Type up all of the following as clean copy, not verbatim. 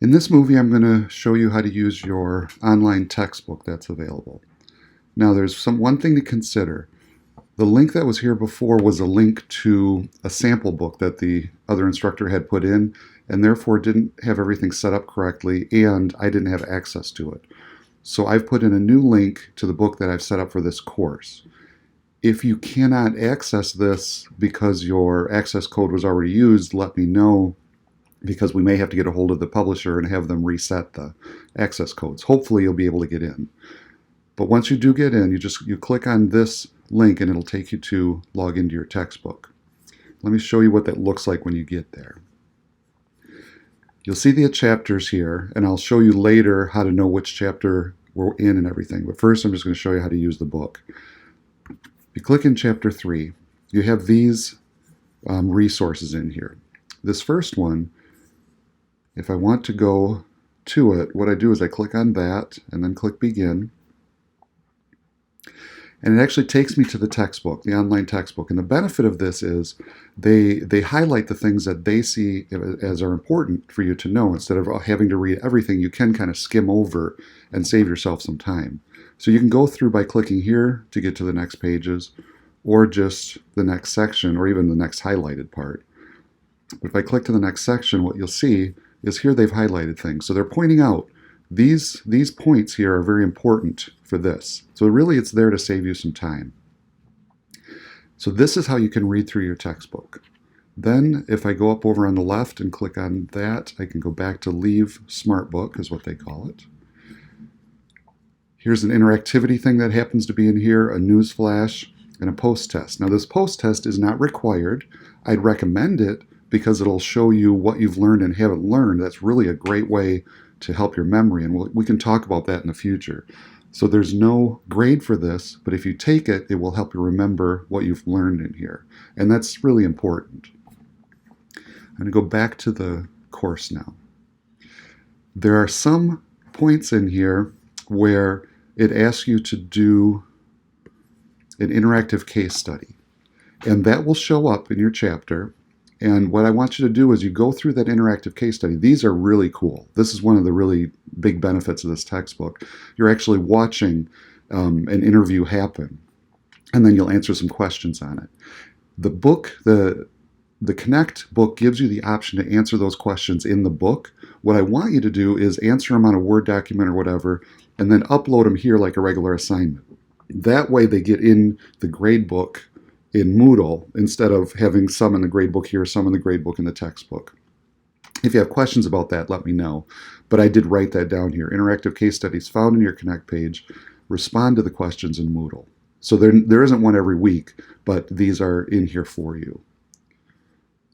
In this movie, I'm going to show you how to use your online textbook that's available. Now, there's one thing to consider. The link that was here before was a link to a sample book that the other instructor had put in, and therefore didn't have everything set up correctly, and I didn't have access to it. So I've put in a new link to the book that I've set up for this course. If you cannot access this because your access code was already used, let me know, because we may have to get a hold of the publisher and have them reset the access codes. Hopefully you'll be able to get in. But once you do get in, you click on this link and it'll take you to log into your textbook. Let me show you what that looks like when you get there. You'll see the chapters here, and I'll show you later how to know which chapter we're in and everything. But first I'm just going to show you how to use the book. If you click in chapter 3, you have these resources in here. This first one, if I want to go to it, what I do is I click on that and then click begin. And it actually takes me to the textbook, the online textbook. And the benefit of this is they highlight the things that they see as are important for you to know. Instead of having to read everything, you can kind of skim over and save yourself some time. So you can go through by clicking here to get to the next pages, or just the next section, or even the next highlighted part. But if I click to the next section, what you'll see is here they've highlighted things. So they're pointing out these points here are very important for this. So really it's there to save you some time. So this is how you can read through your textbook. Then if I go up over on the left and click on that, I can go back to Leave SmartBook is what they call it. Here's an interactivity thing that happens to be in here, a news flash, and a post test. Now this post test is not required. I'd recommend it because it'll show you what you've learned and haven't learned. That's really a great way to help your memory, and we can talk about that in the future. So there's no grade for this, but if you take it, it will help you remember what you've learned in here. And that's really important. I'm going to go back to the course now. There are some points in here where it asks you to do an interactive case study, and that will show up in your chapter. And what I want you to do is you go through that interactive case study. These are really cool. This is one of the really big benefits of this textbook. You're actually watching an interview happen, and then you'll answer some questions on it. The book, the Connect book, gives you the option to answer those questions in the book. What I want you to do is answer them on a Word document or whatever, and then upload them here like a regular assignment. That way they get in the grade book in Moodle, instead of having some in the gradebook here, some in the gradebook in the textbook. If you have questions about that, let me know. But I did write that down here. Interactive case studies found in your Connect page. Respond to the questions in Moodle. So there isn't one every week, but these are in here for you.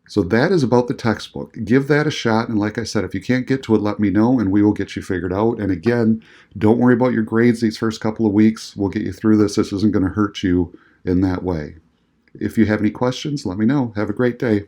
So that is about the textbook. Give that a shot, and like I said, if you can't get to it, let me know, and we will get you figured out. And again, don't worry about your grades these first couple of weeks. We'll get you through this. This isn't going to hurt you in that way. If you have any questions, let me know. Have a great day.